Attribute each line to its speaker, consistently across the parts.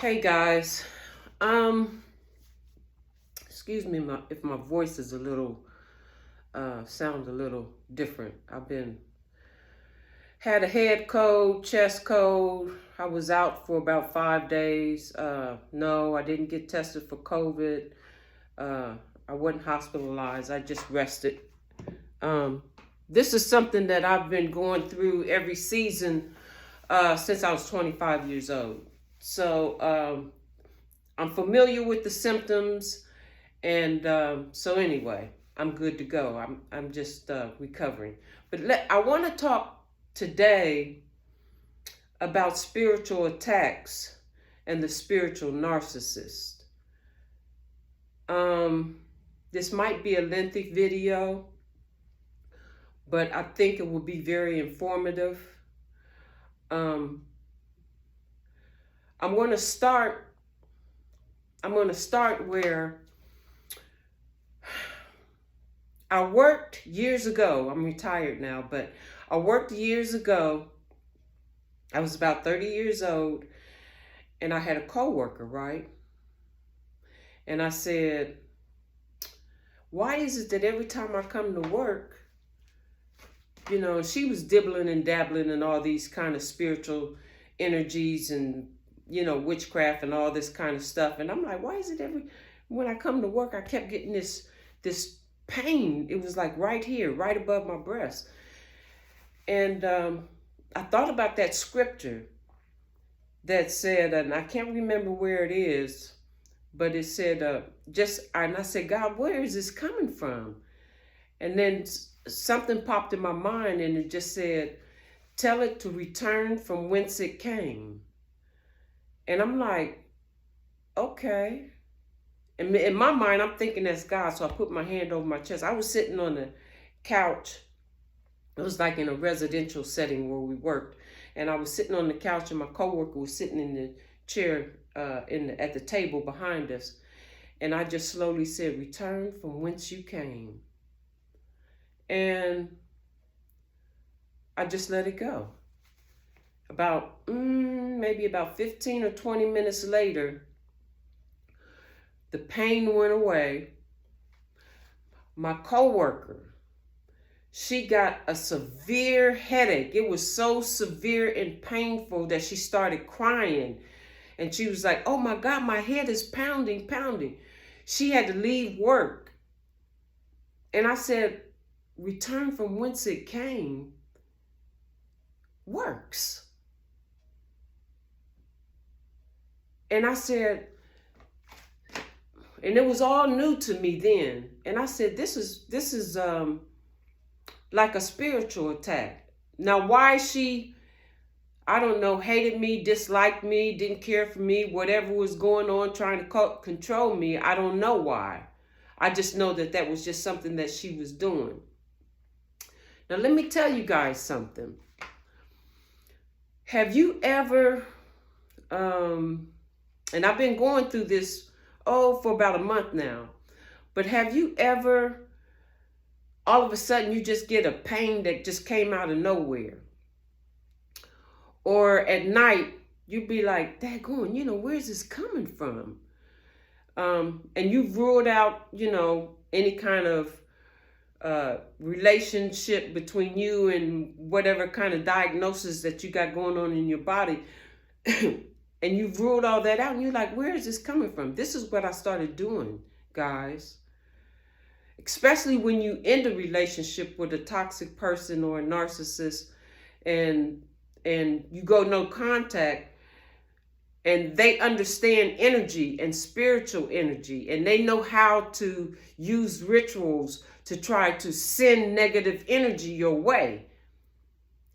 Speaker 1: Hey guys, um, excuse me if my voice is a little, sound a little different. I've been, had a head cold, chest cold. I was out for about 5 days. No, I didn't get tested for COVID. Uh, I wasn't hospitalized. I just rested. Um, this is something that I've been going through every season, since I was 25 years old. So, I'm familiar with the symptoms, and so anyway, I'm good to go. I'm just recovering. But I want to talk today about spiritual attacks and the spiritual narcissist. Um, this might be a lengthy video, but I think it will be very informative. Um, I'm going to start. I'm going to start where I worked years ago. I'm retired now, but I worked years ago. I was about 30 years old, and I had a coworker, right? And I said, why is it that every time I come to work, she was dibbling and dabbling in all these kind of spiritual energies and, witchcraft and all this kind of stuff. And I'm like, why is it when I come to work, I kept getting this pain. It was like right here, right above my breast. And I thought about that scripture that said, and I can't remember where it is, but it said, and I said, God, where is this coming from? And then something popped in my mind, and it just said, tell it to return from whence it came. And I'm like, okay. And in my mind, I'm thinking that's God. So I put my hand over my chest. I was sitting on the couch. It was like in a residential setting where we worked. And I was sitting on the couch, and my coworker was sitting in the chair at the table behind us. And I just slowly said, return from whence you came. And I just let it go. Maybe about 15 or 20 minutes later, the pain went away. My coworker, she got a severe headache. It was so severe and painful that she started crying. And she was like, oh my God, my head is pounding, pounding. She had to leave work. And I said, return from whence it came works. And I said, and it was all new to me then. And I said, this is like a spiritual attack. Now, why she, I don't know, hated me, disliked me, didn't care for me, whatever was going on, trying to control me, I don't know why. I just know that was just something that she was doing. Now, let me tell you guys something. Have you ever, and I've been going through this, for about a month now, but have you ever, all of a sudden, you just get a pain that just came out of nowhere? Or at night, you'd be like, daggone, where's this coming from? And you've ruled out, any kind of relationship between you and whatever kind of diagnosis that you got going on in your body. And you've ruled all that out, and you're like, where is this coming from? This is what I started doing, guys. Especially when you end a relationship with a toxic person or a narcissist, and you go no contact, and they understand energy and spiritual energy, and they know how to use rituals to try to send negative energy your way.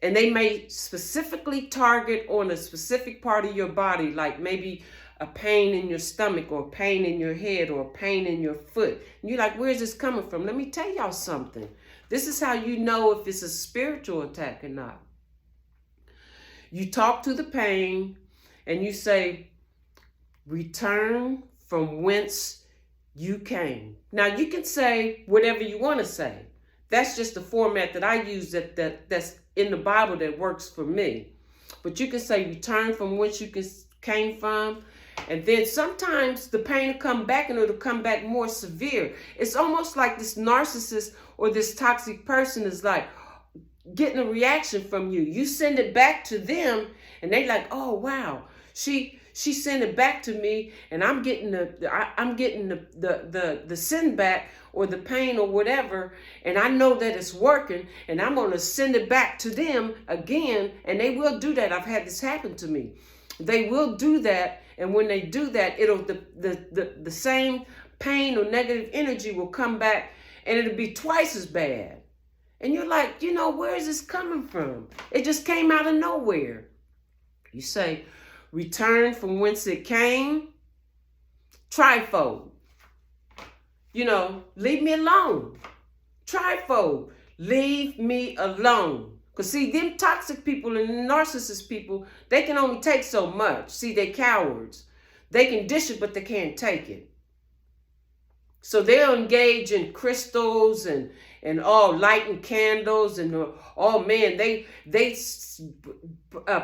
Speaker 1: And they may specifically target on a specific part of your body, like maybe a pain in your stomach or pain in your head or pain in your foot. And you're like, where's this coming from? Let me tell y'all something. This is how you know if it's a spiritual attack or not. You talk to the pain and you say, return from whence you came. Now, you can say whatever you want to say. That's just the format that I use that's in the Bible that works for me. But you can say, return from whence you came from. And then sometimes the pain will come back and it'll come back more severe. It's almost like this narcissist or this toxic person is like getting a reaction from you. You send it back to them and they like, oh wow, she sent it back to me, and I'm getting the send back or the pain or whatever, and I know that it's working, and I'm gonna send it back to them again, and they will do that. I've had this happen to me. They will do that, and when they do that, it'll the same pain or negative energy will come back, and it'll be twice as bad. And you're like, where is this coming from? It just came out of nowhere. You say, return from whence it came, trifold. Leave me alone. Trifold, leave me alone. Because see, them toxic people and the narcissist people, they can only take so much. See, they're cowards. They can dish it, but they can't take it. So they'll engage in crystals and lighting candles and they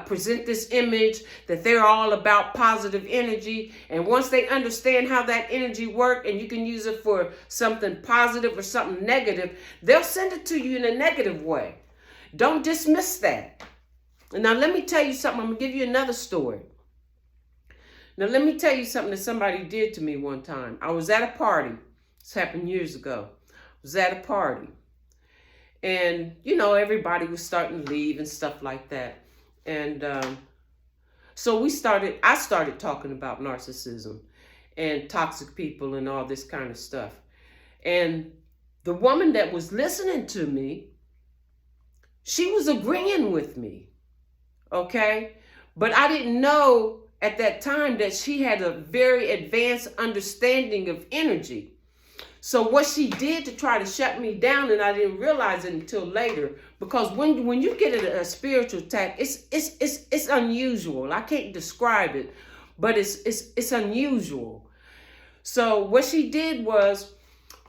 Speaker 1: present this image that they're all about positive energy. And once they understand how that energy works and you can use it for something positive or something negative, they'll send it to you in a negative way. Don't dismiss that. And now let me tell you something. I'm going to give you another story. Now let me tell you something that somebody did to me one time. I was at a party. This happened years ago. I was at a party. And, everybody was starting to leave and stuff like that. And so I started talking about narcissism and toxic people and all this kind of stuff. And the woman that was listening to me, she was agreeing with me, okay? But I didn't know at that time that she had a very advanced understanding of energy. So what she did to try to shut me down, and I didn't realize it until later, because when you get a spiritual attack, it's unusual. I can't describe it, but it's unusual. So what she did was,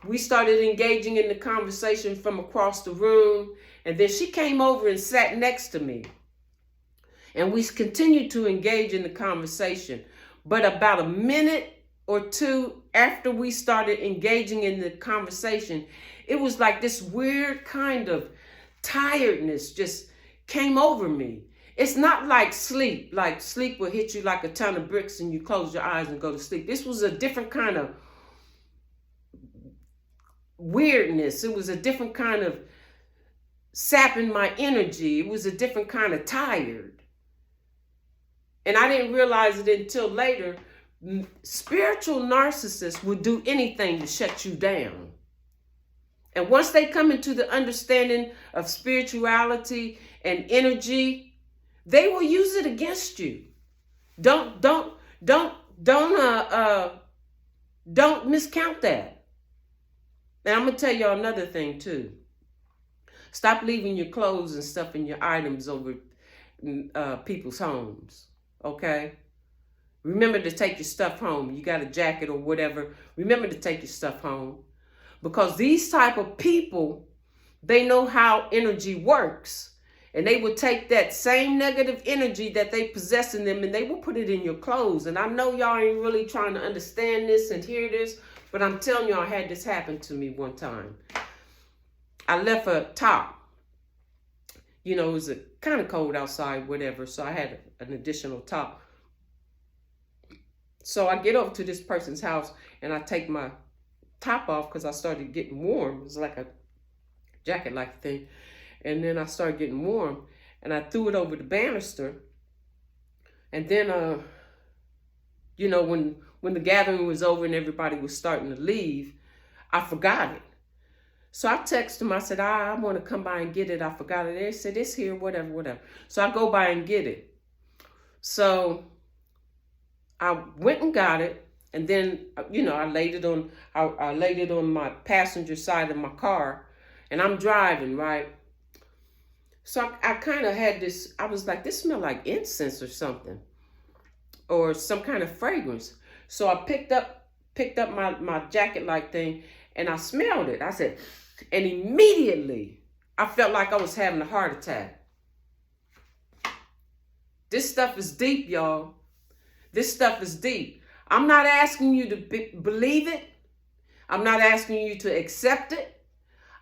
Speaker 1: we started engaging in the conversation from across the room, and then she came over and sat next to me. And we continued to engage in the conversation. But about a minute or two after we started engaging in the conversation, it was like this weird kind of tiredness just came over me. It's not like sleep will hit you like a ton of bricks and you close your eyes and go to sleep. This was a different kind of weirdness. It was a different kind of sapping my energy. It was a different kind of tired. And I didn't realize it until later. Spiritual narcissists will do anything to shut you down. And once they come into the understanding of spirituality and energy, they will use it against you. Don't miscount that. And I'm gonna tell y'all another thing too. Stop leaving your clothes and stuff and your items over people's homes. Okay? Remember to take your stuff home. You got a jacket or whatever. Remember to take your stuff home. Because these type of people, they know how energy works. And they will take that same negative energy that they possess in them and they will put it in your clothes. And I know y'all ain't really trying to understand this and hear this, but I'm telling y'all, I had this happen to me one time. I left a top. It was kind of cold outside, whatever. So I had an additional top. So I get over to this person's house and I take my top off because I started getting warm. It was like a jacket-like thing. And then I started getting warm and I threw it over the banister. And then, when the gathering was over and everybody was starting to leave, I forgot it. So I texted them. I said, I want to come by and get it. I forgot it. They said, it's here, whatever. So I go by and get it. So I went and got it, and then I laid it on my passenger side of my car, and I'm driving, right? So I kind of had this. I was like, this smelled like incense or something, or some kind of fragrance. So I picked up my jacket-like thing, and I smelled it. I said, and immediately I felt like I was having a heart attack. This stuff is deep, y'all. This stuff is deep. I'm not asking you to believe it. I'm not asking you to accept it.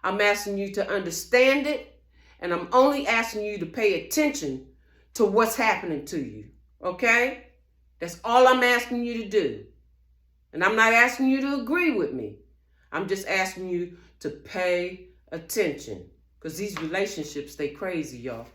Speaker 1: I'm asking you to understand it. And I'm only asking you to pay attention to what's happening to you. Okay? That's all I'm asking you to do. And I'm not asking you to agree with me. I'm just asking you to pay attention. Because these relationships, they crazy, y'all.